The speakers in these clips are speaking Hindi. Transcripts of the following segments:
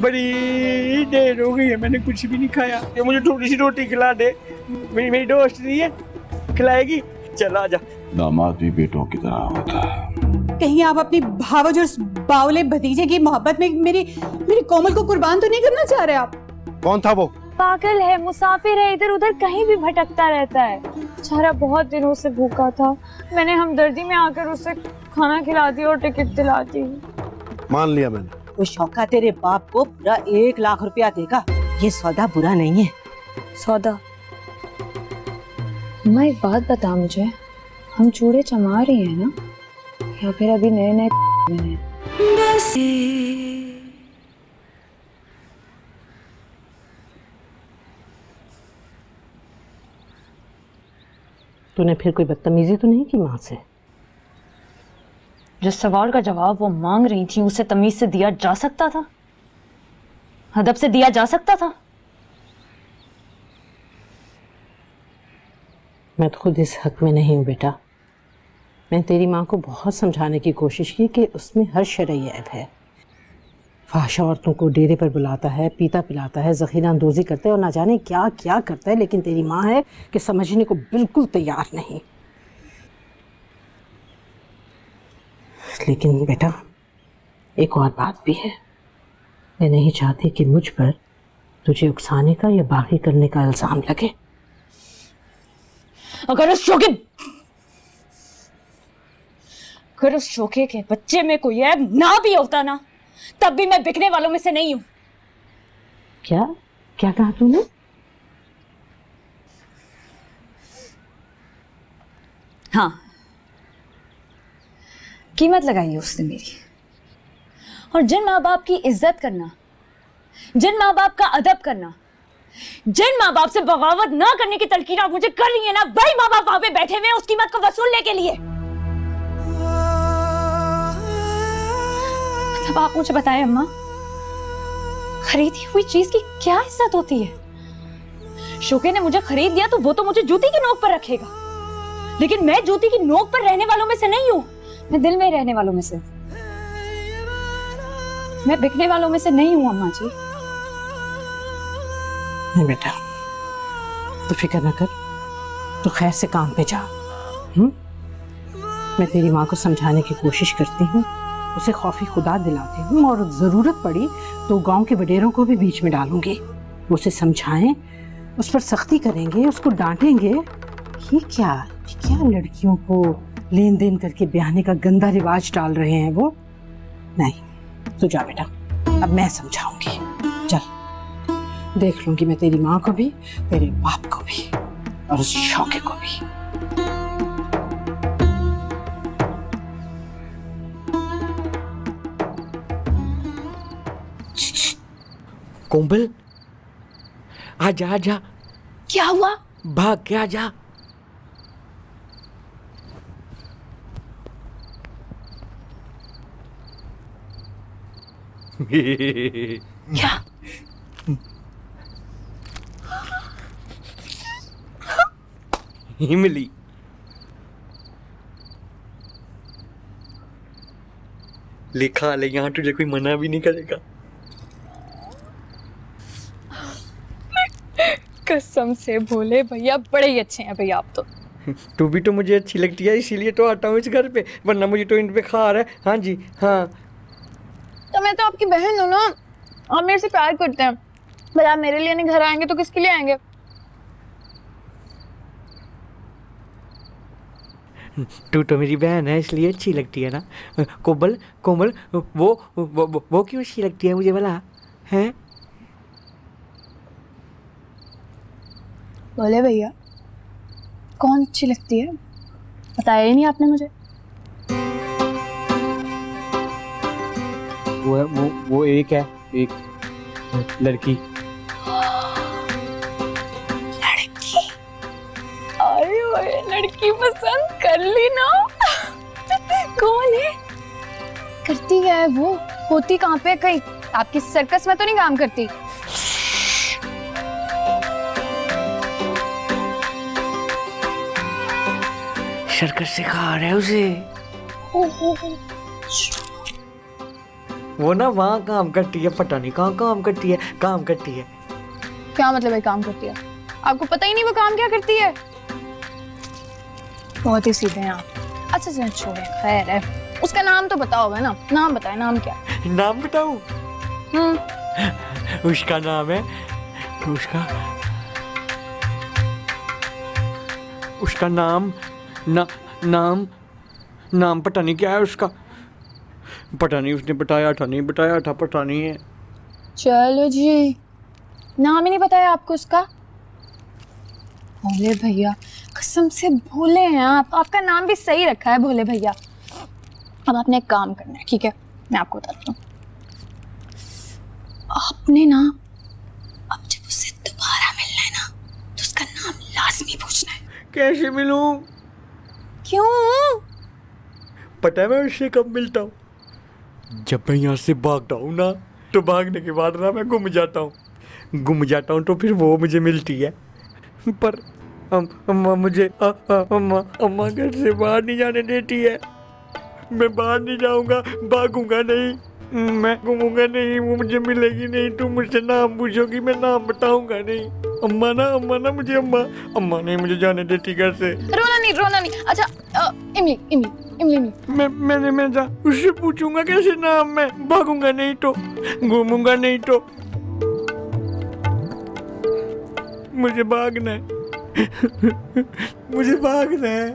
बड़ी देर हो गई है, मैंने कुछ भी नहीं खाया। ये मुझे थोड़ी सी रोटी खिला दे, मेरी दोस्त नहीं है, खिलाएगी? चल आजा। दामाद भी बेटों की तरह होता है। कहीं आप अपनी भावज और बावले भतीजे की मोहब्बत में मेरी कोमल को कुर्बान तो नहीं करना चाह रहे आप? कौन था वो? पागल है, मुसाफिर है, इधर उधर कहीं भी भटकता रहता है। बेचारा बहुत दिनों से भूखा था, मैंने हमदर्दी में आकर उसे खाना खिला दिया और टिकट दिला दी। मान लिया मैंने। वो शौका तेरे बाप को पूरा 1 लाख रुपया देगा, ये सौदा बुरा नहीं है। सौदा? अम्मा एक बात बता मुझे, हम चूड़े चमा रही हैं ना, या फिर अभी नए नए हैं? तूने फिर कोई बदतमीजी तो नहीं की माँ से? जिस सवाल का जवाब वो मांग रही थी उसे तमीज से दिया जा सकता था, अदब से दिया जा सकता था। मैं तो खुद इस हक में नहीं हूँ बेटा। मैं तेरी माँ को बहुत समझाने की कोशिश की कि उसमें हर शरई ऐब है। फाहशा औरतों को डेरे पर बुलाता है, पीता पिलाता है, ज़ख़ीरा अंदोज़ी करता है और ना जाने क्या क्या करता है, लेकिन तेरी माँ है कि समझने को बिल्कुल तैयार नहीं। लेकिन बेटा एक और बात भी है, मैं नहीं चाहती कि मुझ पर तुझे उकसाने का या बागी करने का इल्ज़ाम लगे। अगर उस शोके के बच्चे में कोई ऐब ना भी होता ना, तब भी मैं बिकने वालों में से नहीं हूं। क्या क्या कहा तूने? हाँ, कीमत लगाई है उसने मेरी। और जिन माँ बाप की इज्जत करना, जिन माँ बाप का अदब करना, जिन माँ बाप से बगावत ना करने की तलकीन आप मुझे कर रही है ना, वही माँ बाप वहां पे बैठे हुए हैं उस कीमत को वसूलने के लिए। तब आप मुझे बताएं अम्मा, खरीदी हुई चीज की क्या इज्जत होती है? शोके ने मुझे खरीद लिया तो वो तो मुझे जूती की नोक पर रखेगा, लेकिन मैं जूती की नोक पर रहने वालों में से नहीं हूं। मैं दिल में रहने वालों में से, मैं बिकने वालों में से नहीं हूं अम्मा जी। नहीं बेटा, तो फिक्र न कर, तो खैर से काम पे जा। मैं तेरी माँ को समझाने की कोशिश करती हूँ, उसे खौफी खुदा दिलाती हूँ और ज़रूरत पड़ी तो गांव के वडेरों को भी बीच में डालूंगी। उसे समझाएं, उस पर सख्ती करेंगे, उसको डांटेंगे। ये क्या लड़कियों को लेन देन करके ब्याहने का गंदा रिवाज डाल रहे हैं वो? नहीं, तू जा बेटा, अब मैं समझाऊंगी। चल, देख लूंगी मैं तेरी माँ को भी, तेरे बाप को भी और उस शौके को भी। कोमल, आजा आजा। क्या हुआ? भाग के आजा। क्या? इमली, लिखा ले, यहाँ तुझे कोई मना भी नहीं करेगा। कसम से भोले भैया बड़े ही अच्छे हैं भैया आप तो। तू भी तो मुझे अच्छी लगती है, इसीलिए तो आता हूँ इस घर पे, वरना मुझे तो इन पे खार है। हाँ जी हाँ। तो मैं तो आपकी बहन हूँ ना, आप मेरे से प्यार करते हैं, पर आप मेरे लिए नहीं घर आएंगे तो किसके लिए आएंगे? तू तो मेरी बहन है इसलिए अच्छी लगती है ना। कोमल कोमल, वो क्यों अच्छी लगती है मुझे भला है? बोले भैया, कौन अच्छी लगती है? बताया ही नहीं आपने मुझे। वो एक है, एक लड़की। लड़की? अरे ओए, लड़की पसंद कर ली ना? कौन है? करती क्या है वो? होती कहाँ पे? कहीं आपकी सर्कस में तो नहीं काम करती? सर्कस सिखा रहा है उसे। वो ना वहाँ काम करती है, पता नहीं कहाँ काम करती है, काम करती है। क्या मतलब है काम करती है? आपको पता ही नहीं वो काम क्या करती है? बहुत ही सीधे हैं आप। अच्छा चलो छोड़े, खैर है। उसका नाम तो पता होगा ना, नाम बताए, नाम क्या है? नाम बताऊँ? उसका नाम है, उसका नाम नाम पता नहीं क्या है उसका, पता नहीं, उसने बताया था, पता नहीं है। चलो जी, नाम ही नहीं बताया आपको उसका? भोले भैया, कसम से भोले हैं आप। आपका नाम भी सही रखा है, भोले भैया। अब आपने एक काम करना है, ठीक है? मैं आपको बताती हूँ। आपने ना, अब जब उससे दोबारा मिलना है ना, तो उसका नाम लाजमी पूछना है। कैसे मिलूं? क्यों? पता है मैं उससे कब मिलता हूँ? जब मैं यहाँ से भागता हूँ ना, तो भागने के बाद ना मैं गुम जाता हूँ तो फिर वो मुझे मिलती है। पर अम्मा मुझे अम्मा घर से बाहर नहीं जाने देती है। मैं बाहर नहीं जाऊँगा, भागूंगा नहीं, मैं घूमूंगा नहीं, वो मुझे मिलेगी नहीं। तुम मुझसे नाम पूछोगी, मैं नाम बताऊंगा नहीं। अम्मा ना मुझे अम्मा नहीं मुझे जाने देती घर से। रोना नहीं। अच्छा इमली नहीं। मैं जा उससे पूछूंगा कैसे नाम, मैं भागूंगा नहीं तो, घूमूंगा नहीं तो। मुझे भागना है मुझे भागना है।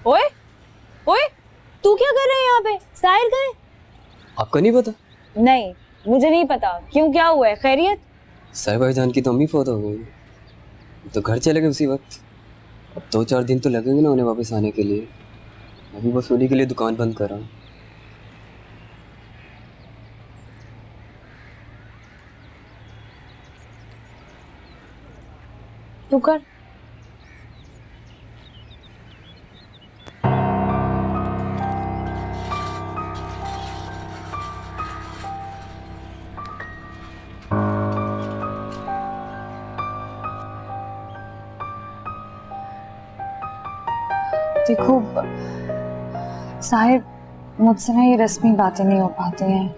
ओए, तू क्या कर रहा है यहाँ पे? साहिर गए? आपको नहीं पता? नहीं, मुझे नहीं पता। क्यों, क्या हुआ है? खैरियत? साहिब भाईजान की तो अम्मी फौत हो गई, तो घर चले गए उसी वक्त। अब 2-4 दिन तो लगेंगे ना उन्हें वापस आने के लिए। अभी बस उन्हीं के लिए दुकान बंद कर रहा हूँ। तू कर। देखो साहिब, मुझसे ना ये रस्मी बातें नहीं हो पाती हैं।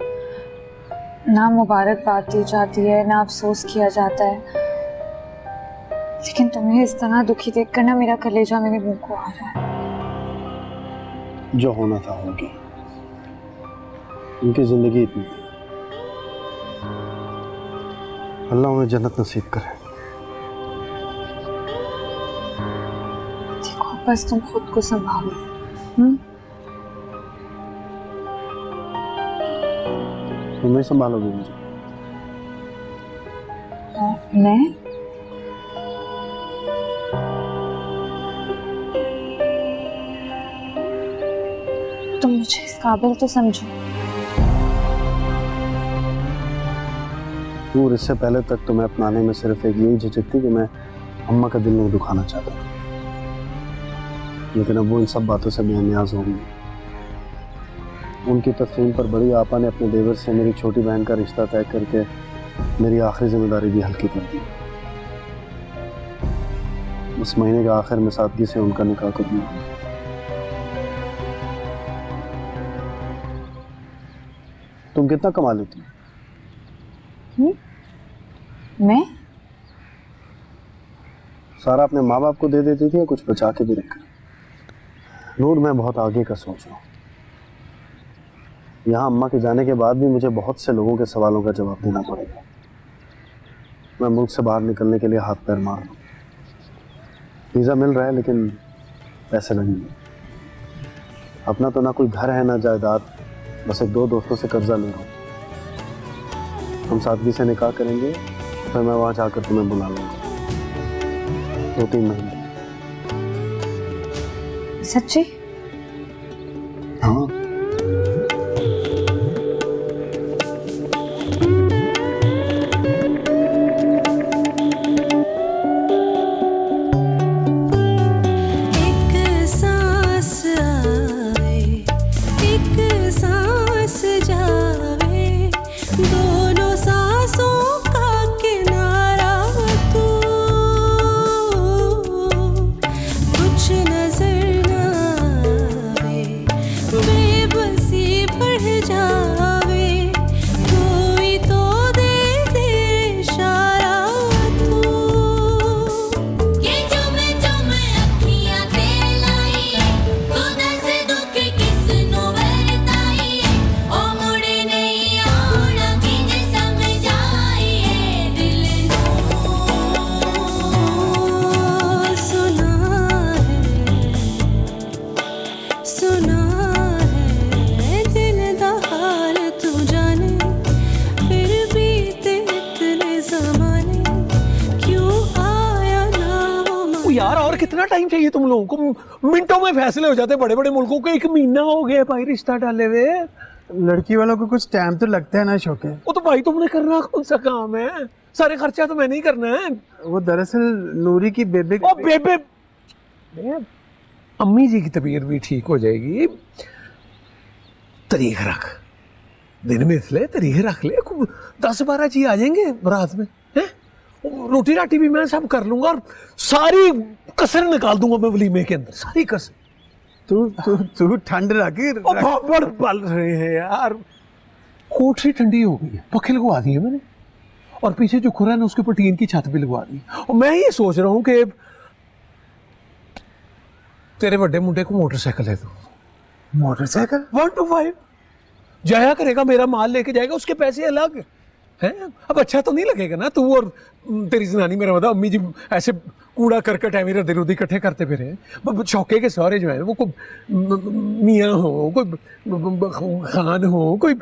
ना मुबारकबाद दी जाती है, ना अफसोस किया जाता है। लेकिन तुम्हें इस तरह दुखी देखकर ना मेरा कलेजा मेरे मुंह को आ रहा है। जो होना था हो गया। उनकी जिंदगी इतनी थी। अल्लाह उन्हें जन्नत नसीब करे। देखो बस तुम खुद को संभालो। तुम नहीं संभालोगे मुझे? मैं? तुम मुझे इस काबिल तो समझो। दूर इससे पहले तक तुम्हें अपनाने में सिर्फ एक यही झिझक थी कि मैं अम्मा का दिल नहीं दुखाना चाहता था, लेकिन अब वो इन सब बातों से बेनियाज हो गई। उनकी तफहीम पर बड़ी आपा ने अपने देवर से मेरी छोटी बहन का रिश्ता तय करके मेरी आखिरी जिम्मेदारी भी हल्की कर दी। उस महीने के आखिर में सादगी से उनका निकाह कर दिया। तुम कितना कमा लेती हो? मैं? सारा अपने माँ बाप को दे देती थी या कुछ बचा के भी रखा? नूर, मैं बहुत आगे का सोच रहा हूँ। यहाँ अम्मा के जाने के बाद भी मुझे बहुत से लोगों के सवालों का जवाब देना पड़ेगा। मैं मुल्क से बाहर निकलने के लिए हाथ पैर मार रहा हूँ। वीज़ा मिल रहा है लेकिन पैसे लगेंगे। अपना तो ना कोई घर है ना जायदाद, बस एक 2 दोस्तों से कर्जा ले रहा हूँ। हम सादगी से निकाह करेंगे, फिर मैं वहाँ जाकर तुम्हें बुला लूँगा। 2-3 महीने। सच्ची? हाँ। टाइम चाहिए तुम लोगों को? मिनटों में फैसले हो जाते बड़े बड़े मुल्कों को। 1 महीना हो गया भाई रिश्ता डाले हुए। लड़की वालों को कुछ टाइम तो लगता है ना शौके। वो तो भाई तुमने करना कौन सा काम है? सारे खर्चा तो मैंने ही करना है। वो दरअसल नूरी की बेबे ओ बेबे, अम्मी जी की तबीयत भी ठीक हो जाएगी। तारीख रख, दिन में इसलिए तारीख रख ले। 10-12 जी आ जाएंगे बारात में, हैं? रोटी राटी भी मैं सब कर लूंगा और सारी कसर निकाल दूंगा मैं वलीमे के अंदर, सारी कसर। तू ठंड रख। बड़ पल रहे हैं यार। कोठरी ठंडी हो गई है, पखे लगवा दिए मैंने, और पीछे जो खुरा है ना उसके ऊपर टीन की छत भी लगवा दी। और मैं ये सोच रहा हूँ कि तेरे बड़े मुंडे को मोटरसाइकिल दे दो। मोटरसाइकिल 1 to 5 जाया करेगा, मेरा माल लेके जाएगा, उसके पैसे अलग हैं। अब अच्छा तो नहीं लगेगा ना तू और तेरी जनानी, मेरा मतलब अम्मी जी ऐसे कूड़ा करकट है मेरे दिल इकट्ठे करते फिरे। शौके के सौरे जो है वो कोई मियाँ हो, कोई खान हो, कोई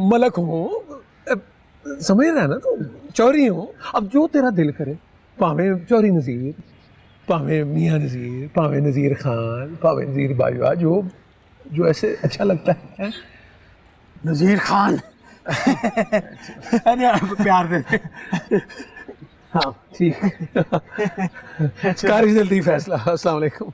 मलक हो, समझ रहा है ना तू, चौरी हो। अब जो तेरा दिल करे, भावें चौरी नज़ीर, भावें मियाँ नज़ीर, भावें नज़ीर खान, भावें नज़ीर बाजवा, जो ऐसे अच्छा लगता है। नज़ीर खान प्यार दे। हाँ ठीक कारी जल्दी फैसला। अस्सलाम वालेकुम।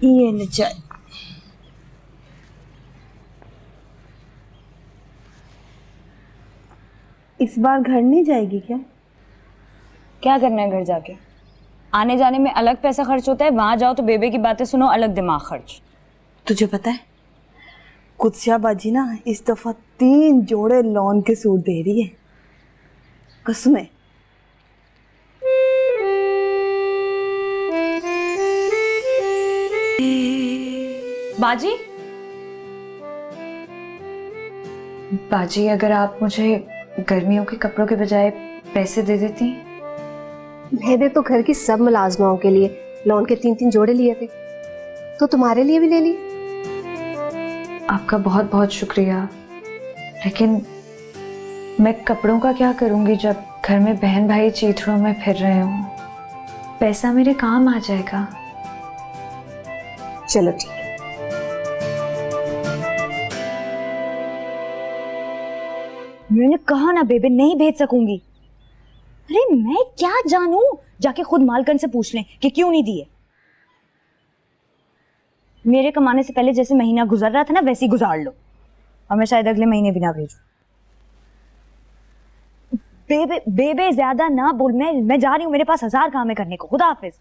ये ले चाय। इस बार घर नहीं जाएगी क्या? क्या करना है घर जाके? आने जाने में अलग पैसा खर्च होता है, वहां जाओ तो बेबे की बातें सुनो, अलग दिमाग खर्च। तुझे पता है कुत्सिया बाजी ना इस दफा 3 जोड़े लॉन के सूट दे रही है, कसमें। बाजी, बाजी अगर आप मुझे गर्मियों के कपड़ों के बजाय पैसे दे देती। मैंने तो घर की सब मुलाजमाओं के लिए लॉन के 3-3 जोड़े लिए थे, तो तुम्हारे लिए भी ले लिए। आपका बहुत बहुत शुक्रिया, लेकिन मैं कपड़ों का क्या करूंगी जब घर में बहन भाई चीथड़ों में फिर रहे हों? पैसा मेरे काम आ जाएगा। चलो ठीक है। मैंने कहा ना बेबे, नहीं भेज सकूंगी। अरे मैं क्या जानूं, जाके खुद मालकन से पूछ लें कि क्यों नहीं दिए। मेरे कमाने से पहले जैसे महीना गुजर रहा था ना वैसे ही गुजार लो, और मैं शायद अगले महीने भी ना भेजूं। बेबे बेबे ज्यादा ना बोल, मैं जा रही हूँ, मेरे पास 1000 काम है करने को। खुदा हाफिज।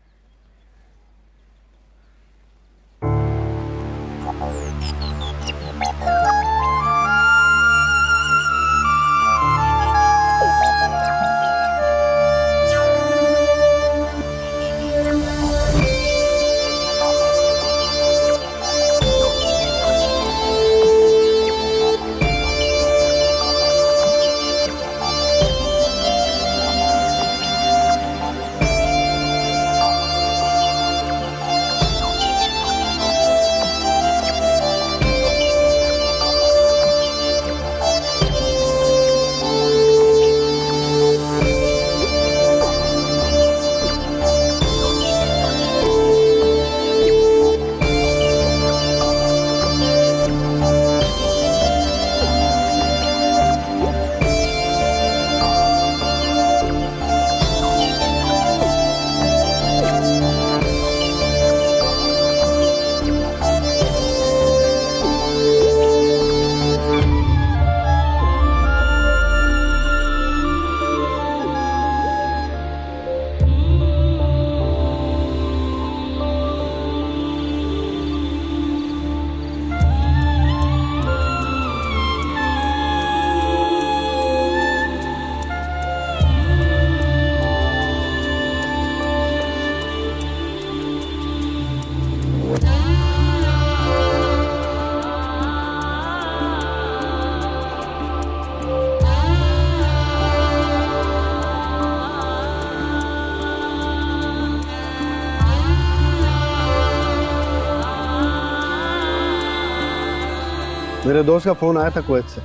मेरे दोस्त का फोन आया था कुवैत से,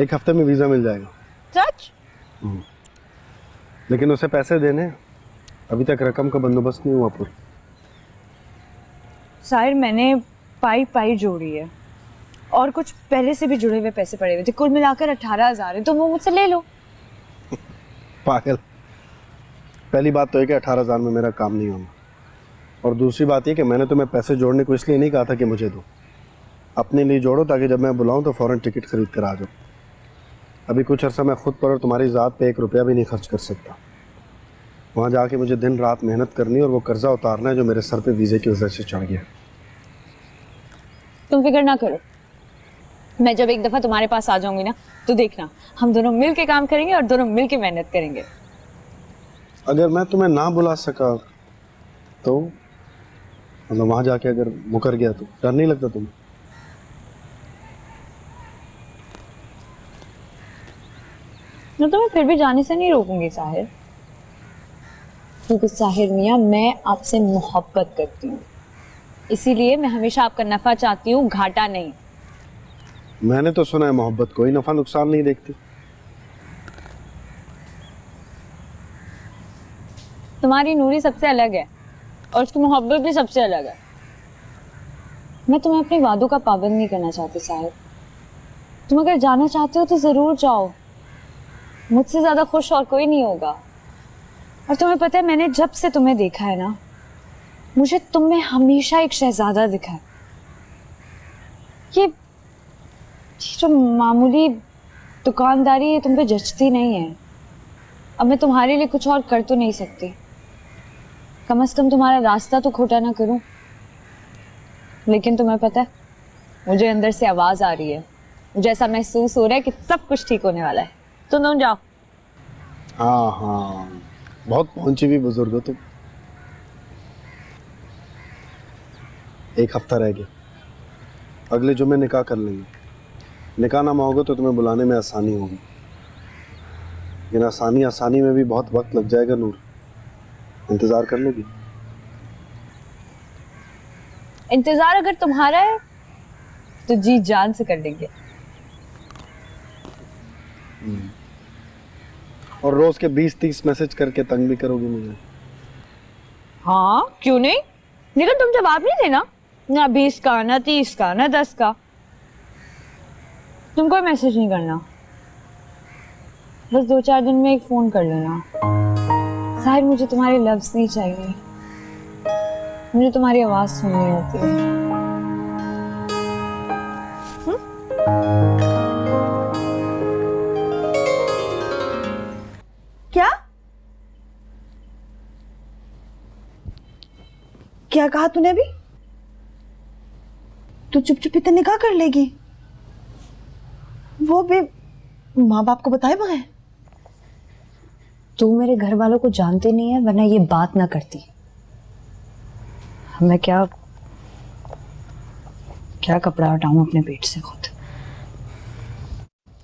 1 हफ्ते में वीजा मिल जाएगा। सच? लेकिन उसे पैसे देने हैं। अभी तक रकम का बंदोबस्त नहीं हुआ पूरा। साहिर, मैंने पाई जोड़ी है और कुछ पहले से भी जुड़े हुए पैसे पड़े हुए थे, कुल मिलाकर 18,000 है, तो वो मुझसे ले लो। पागल, पहली बात तो है कि 18,000 में मेरा काम नहीं होगा, और दूसरी बात ये कि मैंने तुम्हें पैसे जोड़ने को इसलिए नहीं कहा था कि मुझे दो, अपने लिए जोड़ो ताकि जब मैं बुलाऊं तो फ़ौरन टिकट खरीद कर आ जाओ। अभी कुछ अर्सा मैं खुद पर और तुम्हारी ज़ात पे 1 रुपया भी नहीं खर्च कर सकता। वहाँ जाके मुझे दिन रात मेहनत करनी और वो कर्जा उतारना है जो मेरे सर पे वीज़े की वजह से चढ़ गया। तुम फिक्र ना करो, मैं जब एक दफा तुम्हारे पास आ जाऊंगी ना तो देखना, हम दोनों मिल के काम करेंगे और दोनों मिल के मेहनत करेंगे। अगर मैं तुम्हें ना बुला सका तो, मतलब वहाँ जाके अगर मुकर गया तो डर नहीं लगता तुम्हें? मैं तुम्हें फिर भी जाने से नहीं रोकूंगी साहिर, क्योंकि साहिर मियाँ मैं आपसे मोहब्बत करती हूँ, इसीलिए मैं हमेशा आपका नफा चाहती हूँ, घाटा नहीं। मैंने तो सुना है मोहब्बत कोई नफा नुकसान नहीं देखती। तुम्हारी नूरी सबसे अलग है और उसकी मोहब्बत भी सबसे अलग है। मैं तुम्हें अपने वादों का पाबंद नहीं करना चाहती साहिर। तुम अगर जाना चाहते हो तो जरूर जाओ, मुझसे ज्यादा खुश और कोई नहीं होगा। और तुम्हें पता है, मैंने जब से तुम्हें देखा है ना, मुझे तुम में हमेशा एक शहजादा दिखा है। ये जो मामूली दुकानदारी है तुम पे जचती नहीं है। अब मैं तुम्हारे लिए कुछ और कर तो नहीं सकती, कम से कम तुम्हारा रास्ता तो खोटा ना करूं। लेकिन तुम्हें पता है, मुझे अंदर से आवाज आ रही है, मुझे ऐसा महसूस हो रहा है कि सब कुछ ठीक होने वाला है। तुम जाओ। हाँ हाँ, बहुत पहुंची भी बुजुर्ग हो तुम। 1 हफ्ता रह गया, अगले जुम्मे निकाह कर लेंगे। निकाह ना होगा तो तुम्हें बुलाने में आसानी होगी, लेकिन आसानी में भी बहुत वक्त लग जाएगा। नूर, इंतजार कर लोगी? इंतजार अगर तुम्हारा है तो जी जान से कर लेंगे। और रोज के 20-30 मैसेज करके तंग भी करोगी मुझे? हाँ क्यों नहीं, लेकिन तुम जवाब नहीं देना, ना 20 का, ना 30 का, ना 10 का। तुम कोई मैसेज नहीं करना, बस 2-4 दिन में एक फोन कर लेना। साहिर, मुझे तुम्हारे लफ्ज नहीं चाहिए, मुझे तुम्हारी आवाज सुननी होती है। क्या क्या कहा तूने अभी? तू चुप चुप इतना निकाह कर लेगी, वो भी माँ बाप को बताए बगैर? तू मेरे घर वालों को जानती नहीं है, वरना ये बात ना करती। मैं क्या कपड़ा हटाऊं अपने पेट से खुद,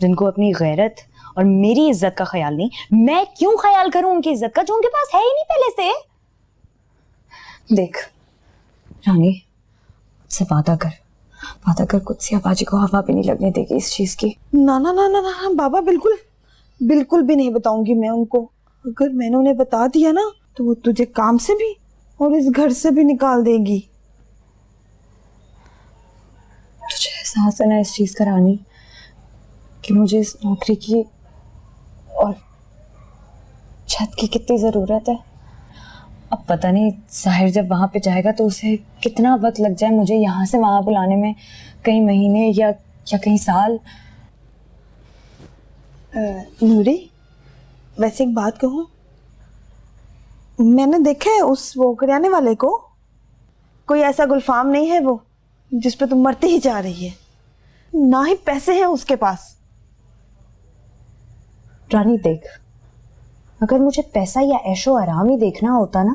जिनको अपनी गैरत और मेरी इज्जत का ख्याल नहीं। मैं क्यों ख्याल करूं उनकी इज्जत का जो उनके पास है ही नहीं पहले से। देख रानी, मुझसे वादा कर कुत्सिया बाजी को हवा भी नहीं लगने देगी इस चीज की। ना ना ना ना ना बाबा, बिल्कुल बिल्कुल भी नहीं बताऊंगी मैं उनको। अगर मैंने उन्हें बता दिया ना तो वो तुझे काम से भी और इस घर से भी निकाल देगी। तुझे एहसास है ना इस चीज का रानी, कि मुझे इस नौकरी की और छत की कितनी जरूरत है। अब पता नहीं साहिर जब वहां पे जाएगा तो उसे कितना वक्त लग जाए मुझे यहाँ से वहां बुलाने में, कई महीने या कई साल। नूरी, वैसे एक बात कहूँ, मैंने देखा है उस वो करियाने वाले को, कोई ऐसा गुलफाम नहीं है वो जिस पे तुम मरते ही जा रही है, ना ही पैसे हैं उसके पास। रानी देख, अगर मुझे पैसा या ऐशो आराम ही देखना होता ना,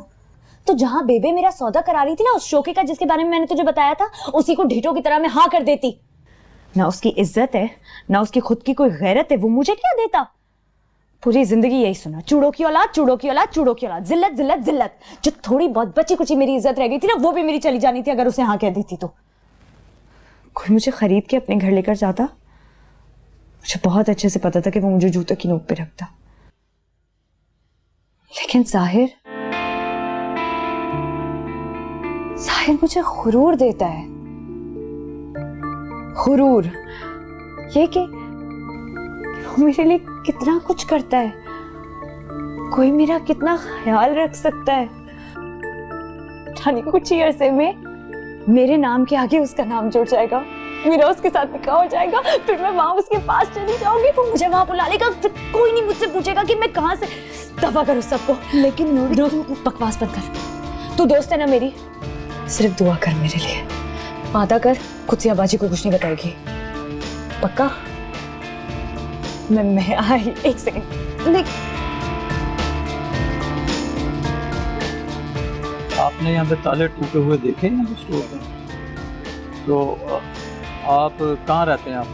तो जहां बेबे मेरा सौदा करा रही थी ना उस शोके का जिसके बारे में मैंने तुझे बताया था, उसी को ढीठों की तरह मैं हाँ कर देती। ना उसकी इज्जत है, ना उसकी खुद की कोई गैरत है, वो मुझे क्या देता। पूरी जिंदगी यही सुना, चूड़ों की औलाद, चूड़ों की औलाद, चूड़ों की औलाद, जिल्लत जिल्लत जिल्लत। जो थोड़ी बहुत बची कुची मेरी इज्जत रह गई थी ना, वो भी मेरी चली जानी थी अगर उसे हाँ कह देती तो। कोई मुझे खरीद के अपने घर लेकर जाता, मुझे बहुत अच्छे से पता था कि वो मुझे जूतों की नोक पे रखता। लेकिन साहिर मुझे गुरूर देता है। गुरूर ये कि वो मेरे लिए कितना कुछ करता है, कोई मेरा कितना ख्याल रख सकता है। जाने कुछ ही अरसे में मेरे नाम के आगे उसका नाम जुड़ जाएगा, मेरा उसके साथ निकाह हो जाएगा, फिर मैं वहां उसके पास चली जाऊंगी, वो मुझे वहां बुला लेगा, फिर कोई नहीं मुझसे पूछेगा कि मैं कहां से। दफा करूं सबको। लेकिन बकवास बंद कर, तू दोस्त है ना मेरी, सिर्फ दुआ कर मेरे लिए, वादा कर खुद से बाजी को कुछ नहीं बताएगी, पक्का? मैं आई, एक सेकंड। आपने यहाँ पे ताले टूटे हुए देखे हैं स्टोर में? तो आप कहाँ रहते हैं आप?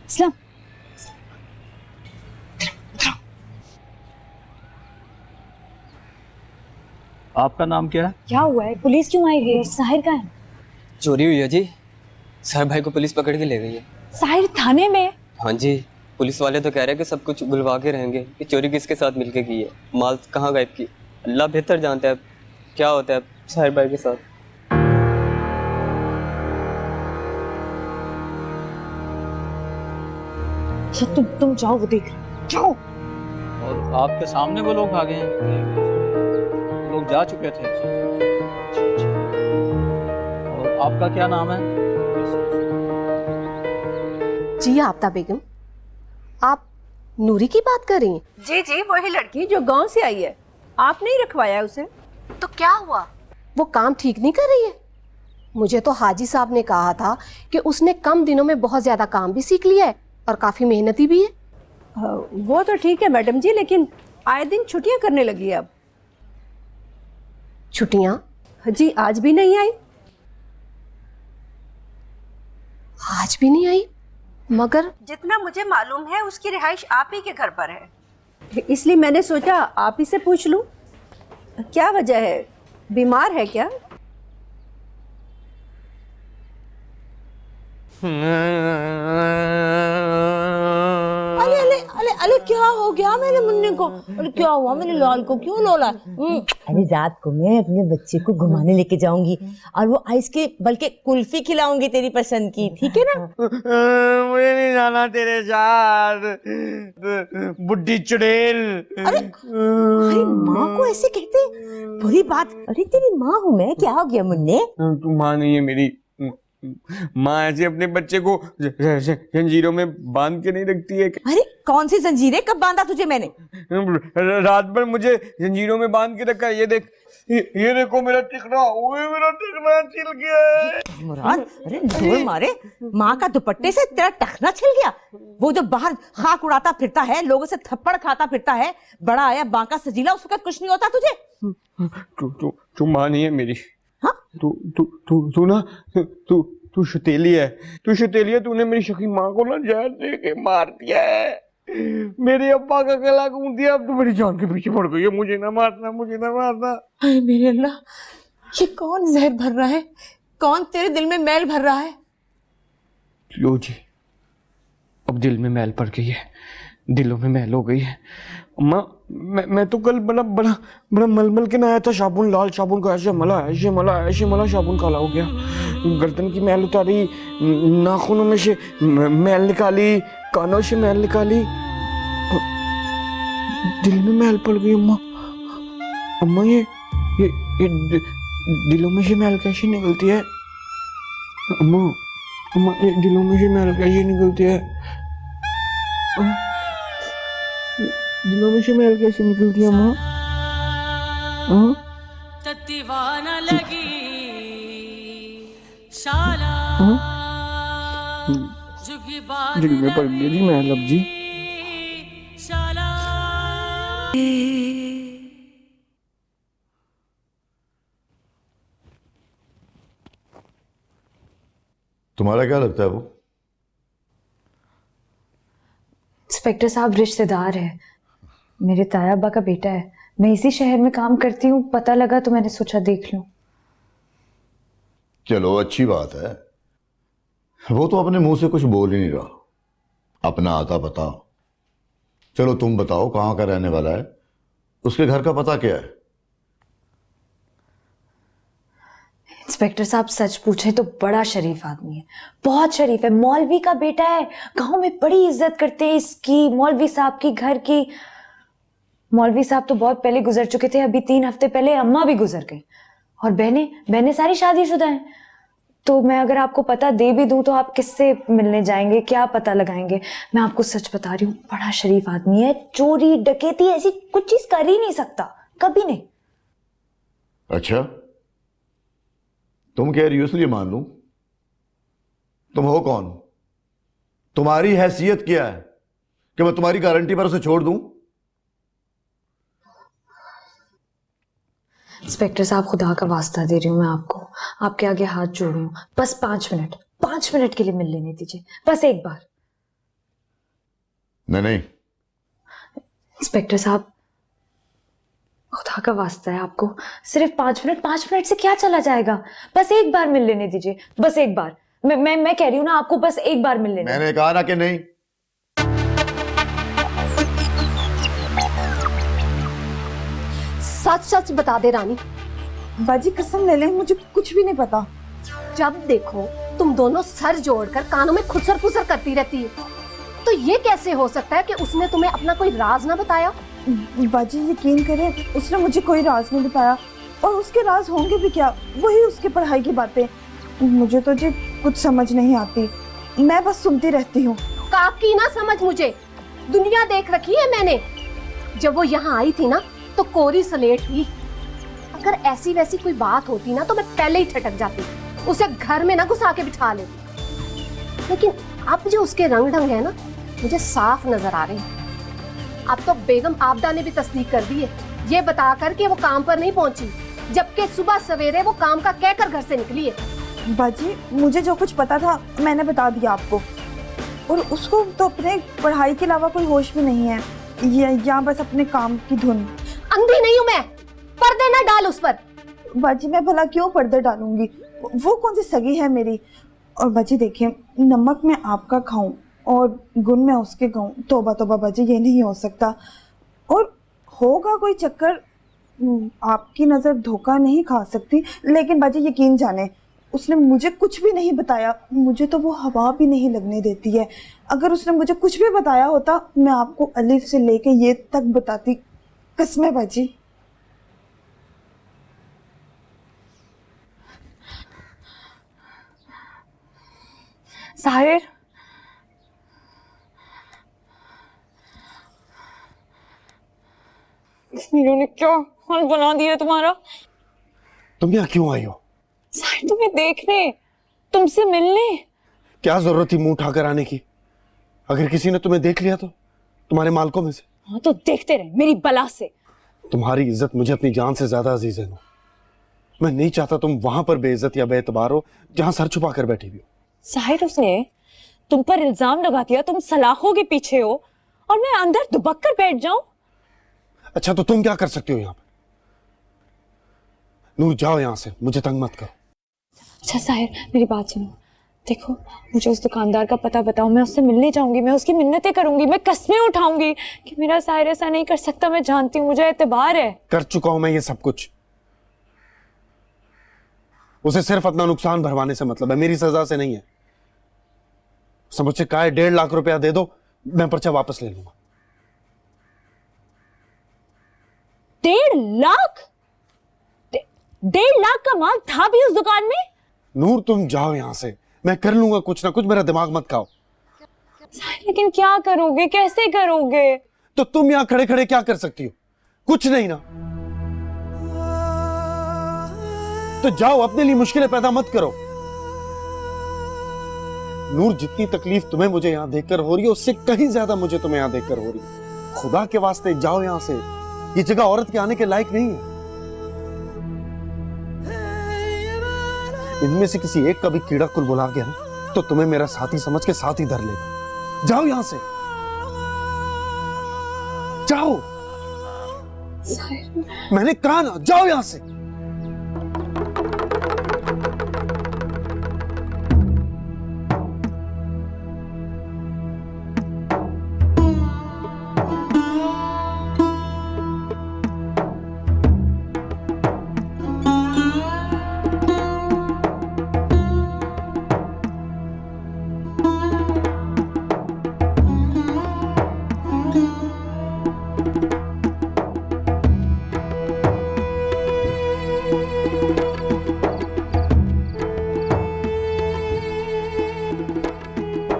इस्लाम, आपका नाम क्या है? क्या हुआ है? पुलिस क्यों आई है? साहिर का है? चोरी हुई है जी, साहिर भाई को पुलिस पकड़ के ले गई है। साहिर थाने में? हाँ जी, पुलिस वाले तो कह रहे हैं कि सब कुछ गुलवा के रहेंगे कि चोरी किसके साथ मिलके की है, माल कहाँ गायब की। अल्लाह बेहतर जानता है क्या होता है साहिर भाई के साथ। अच्छा तुम जाओ, वो देख जाओ। और आपके सामने वो लोग आ गए हैं, लोग जा चुके थे। और आपका क्या नाम है? जी आफ्ताब बेगम, आप नूरी की बात कर रही हैं? जी जी, वही लड़की जो गांव से आई है। आप नहीं रखवाया उसे? तो क्या हुआ, वो काम ठीक नहीं कर रही है? मुझे तो हाजी साहब ने कहा था कि उसने कम दिनों में बहुत ज्यादा काम भी सीख लिया है और काफी मेहनती भी है। वो तो ठीक है मैडम जी, लेकिन आए दिन छुट्टियां करने लगी है अब। छुट्टियां? जी, आज भी नहीं आई। आज भी नहीं आई? मगर जितना मुझे मालूम है उसकी रिहाइश आप ही के घर पर है, इसलिए मैंने सोचा आप ही से पूछ लूं। क्या वजह है, बीमार है क्या? अरे अरे अरे अरे क्या हो गया मेरे मुन्ने को? अरे क्या हुआ मेरे लाल को, क्यों लोला? अरे रात को मैं अपने बच्चे को घुमाने लेके जाऊंगी और वो आइस के बल्कि कुल्फी खिलाऊंगी तेरी पसंद की, ठीक है ना? मुझे नहीं जाना तेरे साथ, बुढ़ी चुड़ैल। अरे माँ को ऐसे कहते, बुरी बात। अरे तेरी माँ हूँ मैं, क्या हो गया मुन्ने? तू माँ नहीं है मेरी। माँ ऐसे अपने बच्चे को जंजीरों में बांध के नहीं रखती है। अरे कौन सी जंजीरें, कब बांधा तुझे मैंने? रात भर मुझे जंजीरों में बांध के रखा है। ये देख, ये देखो मेरा टिकना, मेरा टिकना छिल गया है। मुराद, अरे ढोल मारे, माँ का दुपट्टे से तेरा टखना छिल गया? वो जो बाहर खाक उड़ाता फिरता है, लोगों से थप्पड़ खाता फिरता है, बड़ा आया बांका सजीला, उस वक्त कुछ नहीं होता तुझे? तू माँ नहीं है मेरी। तू ना तू शुतेली है, तूने मेरी शकी माँ को ना जहर दे के मार दिया है। मेरे अब्बा का गला घूम दिया, अब तो मेरी जान के पीछे पड़ गई है। मुझे ना मारना, मुझे ना मारना। हाय मेरे अल्लाह, ये कौन जहर भर रहा है? कौन तेरे दिल में मैल भर रहा है? लो जी, अब दिल में मैल पड़ गई है, दिलों में मैल हो गई है। अम्मा, मैं तो कल बड़ा मलमल के ना आया था साबुन, लाल साबुन का ऐसे मला साबुन काला हो गया। गर्दन की मैल उतारी, नाखूनों में से मैल निकाली, कानों से मैल निकाली, दिल में मैल पड़ गई। अम्मा ये दिलों में से मैल कैसे निकलती है? अम्मा ये दिलों में से मैल कैसे निकलती है? दिलों में से मैल कैसे निकलती है अम्मा? दिल में पड़ गई जी मैल अब जी। तुम्हारा क्या लगता है वो? इंस्पेक्टर साहब रिश्तेदार है, मेरे ताया अब्बा का बेटा है। मैं इसी शहर में काम करती हूँ, पता लगा तो मैंने सोचा देख लूं। चलो अच्छी बात है। वो तो अपने मुंह से कुछ बोल ही नहीं रहा, अपना आता पता। चलो तुम बताओ कहाँ का रहने वाला है, उसके घर का पता क्या है? इंस्पेक्टर साहब सच पूछे तो बड़ा शरीफ आदमी है, बहुत शरीफ है, मौलवी का बेटा है। गांव में बड़ी इज्जत करते हैं इसकी, मौलवी साहब की, घर की। मौलवी साहब तो बहुत पहले गुजर चुके थे, अभी 3 हफ्ते पहले अम्मा भी गुजर गई। और बहनें सारी शादीशुदा हैं। तो मैं अगर आपको पता दे भी दूं तो आप किससे मिलने जाएंगे, क्या पता लगाएंगे? मैं आपको सच बता रही हूँ, बड़ा शरीफ आदमी है। चोरी डकैती ऐसी कुछ चीज कर ही नहीं सकता, कभी नहीं। अच्छा, तुम कह रही हो इसलिए मान लूं? तुम हो कौन? तुम्हारी हैसियत क्या है कि मैं तुम्हारी गारंटी पर उसे छोड़ दूं? इंस्पेक्टर साहब, खुदा का वास्ता दे रही हूँ मैं आपको, आपके आगे हाथ जोड़ रही हूँ, बस 5 मिनट के लिए मिल लेने दीजिए, बस एक बार। नहीं इंस्पेक्टर साहब, खुदा का वास्ता है आपको, सिर्फ 5 मिनट से क्या चला जाएगा? बस एक बार मिल लेने दीजिए, बस एक बार। मैं कह रही हूँ ना आपको, बस एक बार मिल लेने। मैंने कहा ना कि नहीं। सच बता दे रानी। बाजी कसम ले ले, मुझे कुछ भी नहीं पता। जब देखो तुम दोनों सर जोड़कर कानों में खुसर फुसर करती रहती है, तो ये कैसे हो सकता है कि उसने तुम्हें अपना कोई राज ना बताया? बाजी यकीन करें, उसने मुझे कोई राज नहीं बताया, और उसके राज होंगे भी क्या, वही उसकी पढ़ाई की बातें। मुझे तो जी कुछ समझ नहीं आती, मैं बस सुनती रहती हूँ। काकी ना समझ मुझे, दुनिया देख रखी है मैंने। जब वो यहाँ आई थी ना तो कोरी सलेट थी। अगर ऐसी वैसी कोई बात होती ना तो मैं पहले ही ठटक जाती, उसे घर में ना घुसा के बिठा लेती। लेकिन अब जो उसके रंग ढंग है ना, मुझे साफ नजर आ रहे हैं। अब तो बेगम आपदा ने भी तस्दीक कर दी है, ये बताकर कि वो काम पर नहीं पहुंची, जबकि सुबह सवेरे वो काम का कहकर घर से निकली है। बाजी, मुझे जो कुछ पता था मैंने बता दिया आपको, और उसको तो अपने पढ़ाई के अलावा कोई होश भी नहीं है, ये यहाँ बस अपने काम की धुन। अंधी नहीं हूँ मैं, पर्दे ना डाल उस पर। बाजी, मैं भला क्यों पर्दे डालूंगी, वो कौन सी सगी है मेरी? और बाजी देखिए, नमक मैं आपका खाऊं और गुण मैं उसके गाऊं, तौबा तौबा बाजी, ये नहीं हो सकता। और होगा कोई चक्कर, आपकी नज़र धोखा नहीं खा सकती, लेकिन बाजी यकीन जाने, उसने मुझे कुछ भी नहीं बताया। मुझे तो वो हवा भी नहीं लगने देती है। अगर उसने मुझे कुछ भी बताया होता, मैं आपको अलिफ से लेके ये तक बताती, कसम है बाजी। साहिर, मीनू ने क्या हाल बना दिया तुम्हारा? तुम यहाँ क्यों आई हो? साहिर, तुम्हें देखने, तुमसे मिलने। क्या जरूरत थी मुंह उठाकर आने की? अगर किसी ने तुम्हें देख लिया तो, तुम्हारे मालकों में से। हाँ तो देखते रहे मेरी बला से। तुम्हारी इज्जत मुझे अपनी जान से ज्यादा अजीज है। मैं नहीं चाहता तुम वहां पर बेइज्जत या बेएतबार हो जहां सर छुपा कर बैठी हुई हो। साहिर, उसने तुम पर इल्जाम लगा दिया, तुम सलाखों के पीछे हो, और मैं अंदर दुबक कर बैठ जाऊं? अच्छा तो तुम क्या कर सकती हो यहाँ पे? नूर, जाओ यहाँ से, मुझे तंग मत करो। अच्छा साहिर, मेरी बात सुनो, देखो मुझे उस दुकानदार का पता बताओ, मैं उससे मिलने जाऊंगी, मैं उसकी मिन्नतें करूंगी, मैं कस्में उठाऊंगी कि मेरा साहिर ऐसा नहीं कर सकता। मैं जानती हूँ, मुझे एतबार है। कर चुका हूं मैं ये सब कुछ। उसे सिर्फ अपना नुकसान भरवाने से मतलब है, मेरी सजा से नहीं है। उसने मुझसे कहा है 1.5 लाख रुपया दे दो, मैं पर्चा वापस ले लूंगा। 1.5 लाख? 1.5 लाख का माल था भी उस दुकान में? नूर, तुम जाओ यहां से, मैं कर लूंगा कुछ ना कुछ, मेरा दिमाग मत खाओ। लेकिन क्या करोगे, कैसे करोगे? तो तुम यहां खड़े खड़े क्या कर सकती हो? कुछ नहीं ना। तो जाओ, अपने लिए मुश्किलें पैदा मत करो। नूर, जितनी तकलीफ तुम्हें मुझे यहां देखकर हो रही है, उससे कहीं ज्यादा मुझे तुम्हें यहां देखकर हो रही है। खुदा के वास्ते जाओ यहां से, ये जगह औरत के आने के लायक नहीं है। इनमें से किसी एक का भी कीड़ा कुलबुला गया ना, तो तुम्हें मेरा साथी समझ के साथ ही धर लेगा। जाओ यहां से। जाओ। मैंने कहा ना, जाओ यहां से।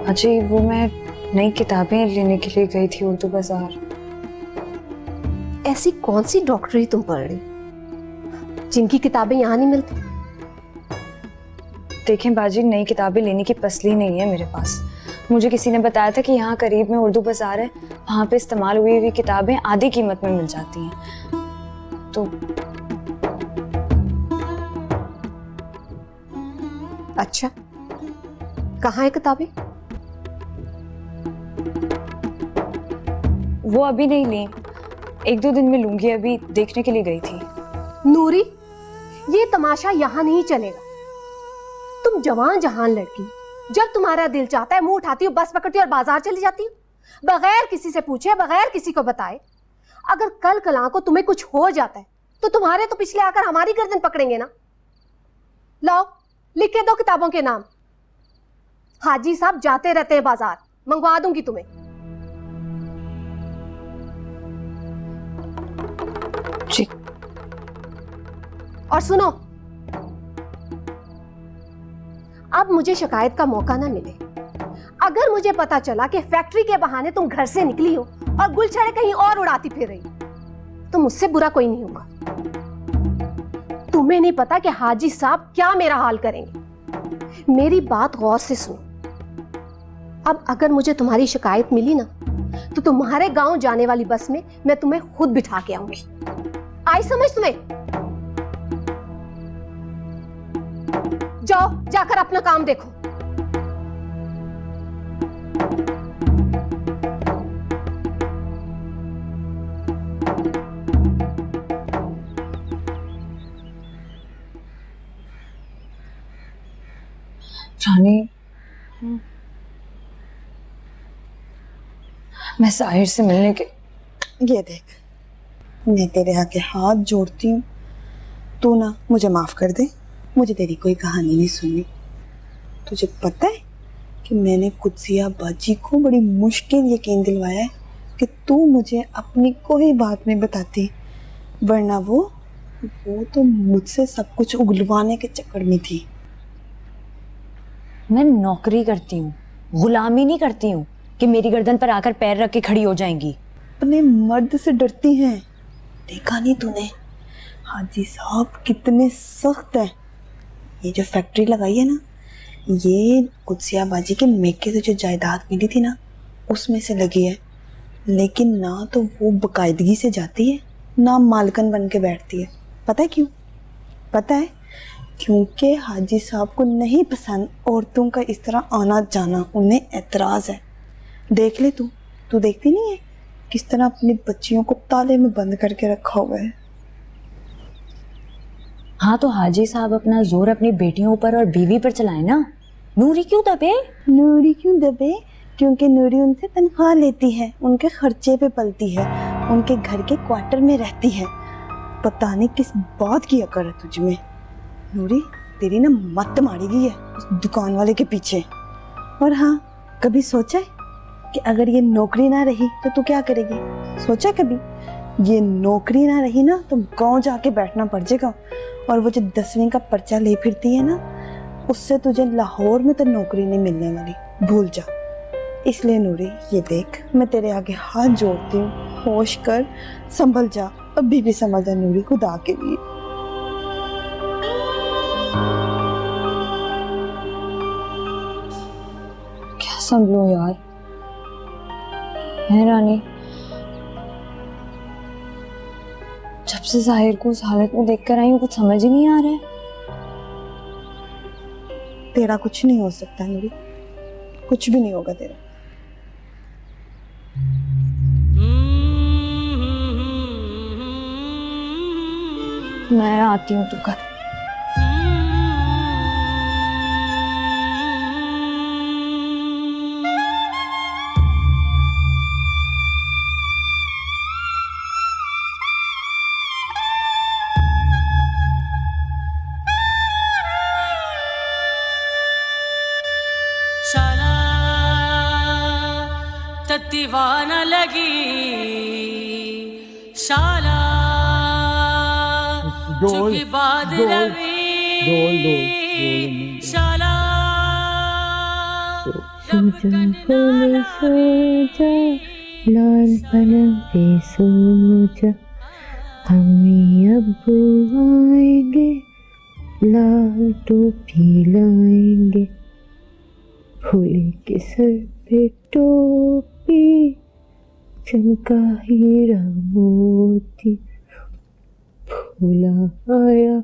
अजी वो मैं नई किताबें लेने के लिए गई थी उर्दू बाजार। ऐसी कौन सी डॉक्टरी तुम पढ़ रही जिनकी किताबें यहाँ नहीं मिलती? देखें बाजी, नई किताबें लेने की पसली नहीं है मेरे पास। मुझे किसी ने बताया था कि यहाँ करीब में उर्दू बाजार है, वहाँ पे इस्तेमाल हुई हुई किताबें आधी कीमत में मिल जाती हैं। तो अच्छा, कहाँ है किताबें? वो अभी नहीं ली, 1-2 दिन में लूंगी, अभी देखने के लिए गई थी। नूरी, ये तमाशा यहाँ नहीं चलेगा। तुम जवान जहान लड़की, जब तुम्हारा दिल चाहता है मुंह उठाती हो, बस पकड़ती हो और बाजार चली जाती हो बगैर किसी से पूछे, बगैर किसी को बताए। अगर कल कला को तुम्हें कुछ हो जाता है तो तुम्हारे तो पिछले आकर हमारी गर्दन पकड़ेंगे ना। लाओ, लिख के दो किताबों के नाम। हाजी साहब जाते रहते हैं बाजार, मंगवा दूंगी तुम्हें। जी। और सुनो, अब मुझे शिकायत का मौका ना मिले। अगर मुझे पता चला कि फैक्ट्री के बहाने तुम घर से निकली हो और गुलछड़े कहीं और उड़ाती फिर रही, तो मुझसे बुरा कोई नहीं होगा। तुम्हें नहीं पता कि हाजी साहब क्या मेरा हाल करेंगे। मेरी बात गौर से सुनो। अब अगर मुझे तुम्हारी शिकायत मिली ना, तो तुम्हारे गांव जाने वाली बस में मैं तुम्हें खुद बिठा के आऊंगी। आई समझ तुम्हें? जाओ, जाकर अपना काम देखो। रानी, मैं साहिर से मिलने के। ये देख, मैं तेरे आगे हाथ जोड़ती हूँ, तू ना मुझे माफ कर दे। मुझे तेरी कोई कहानी नहीं सुननी। तुझे पता है कि मैंने कुदसिया बाजी को बड़ी मुश्किल यकीन दिलवाया है कि तू मुझे अपनी कोई बात नहीं बताती, वरना वो तो मुझसे सब कुछ उगलवाने के चक्कर में थी। मैं नौकरी करती हूँ, गुलामी नहीं करती हूँ कि मेरी गर्दन पर आकर पैर रख के खड़ी हो जाएंगी। अपने मर्द से डरती हैं। देखा नहीं तूने हाजी साहब कितने सख्त हैं। ये जो फैक्ट्री लगाई है ना, ये कुदसिया बाजी के मेके से जो जायदाद मिली थी ना, उसमें से लगी है। लेकिन ना तो वो बाकायदगी से जाती है, ना मालकन बन के बैठती है। पता है क्यों? पता है, क्योंकि हाजी साहब को नहीं पसंद औरतों का इस तरह आना जाना, उन्हें एतराज़ है। देख ले तू देखती नहीं है किस तरह अपनी बच्चियों को ताले में बंद करके रखा हुआ है। हाँ, तो हाजी साहब अपना जोर अपनी बेटियों पर और बीवी पर चलाए ना। नूरी क्यों दबे? नूरी क्यों दबे? क्योंकि नूरी उनसे तनख्वाह लेती है, उनके खर्चे पे पलती है, उनके घर के क्वार्टर में रहती है। पता नहीं किस बात की अकड़ है तुझ में। नूरी, तेरी ना मत मारी गई है उस दुकान वाले के पीछे। और हाँ, कभी सोचा है कि अगर ये नौकरी ना रही तो तू क्या करेगी? सोचा कभी? ये नौकरी ना रही ना तो गांव जाके बैठना पड़ जाएगा, और वो जो 10वीं का पर्चा ले फिरती है ना, उससे तुझे लाहौर में तो नौकरी नहीं मिलने वाली, भूल जा। इसलिए नूरी, ये देख, मैं तेरे आगे हाथ जोड़ती हूँ, होश कर, संभल जा, अभी भी संभल जा नूरी, खुदा के लिए। क्या संभलो यार, है रानी? जब से जाहिर को उस हालत में देखकर आई हूँ, कुछ समझ ही नहीं आ रहा है। तेरा कुछ नहीं हो सकता नूरी, कुछ भी नहीं होगा तेरा। मैं आती हूँ तो घर। तत्तीवाना लगी शाला चुकी बाद रवि शाला सोजा फूल सोजा लाल पलंग पे सोजा हमें अब्बू आएंगे लाल टोपी लाएंगे फूले के सर पे टोपी चमका हीरा मोती फूला आया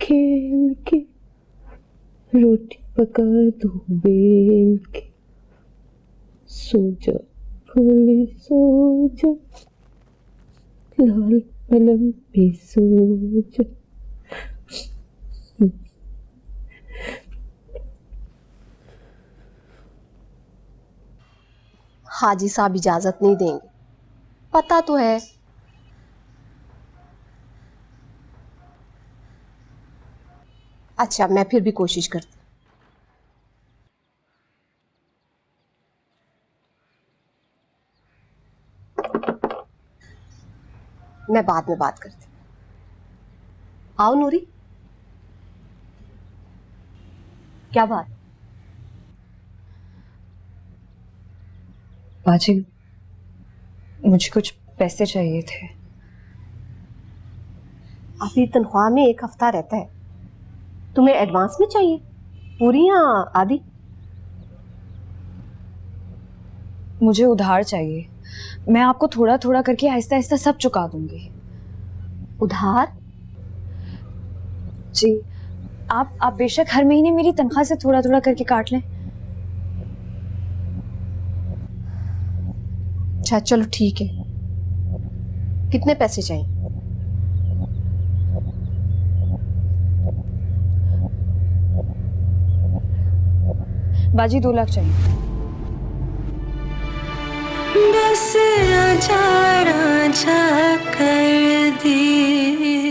खेल के रोटी पका दो बेल के सो जा फूले सो जा लाल पलंग पे सो जा। हाजी साहब इजाजत नहीं देंगे, पता तो है। अच्छा, मैं फिर भी कोशिश करती। मैं बाद में बात करती। आओ नूरी, क्या बात? बाजी, मुझे कुछ पैसे चाहिए थे। अभी तनख्वाह में 1 हफ्ता रहता है, तुम्हें एडवांस में चाहिए, पूरी या आधी? मुझे उधार चाहिए, मैं आपको थोड़ा थोड़ा करके आहिस्ता आहिस्ता सब चुका दूंगी। उधार? जी, आप बेशक हर महीने मेरी तनख्वाह से थोड़ा थोड़ा करके काट लें। अच्छा चलो ठीक है, कितने पैसे चाहिए? बाजी 2 लाख चाहिए। बस राजा राजा कर दी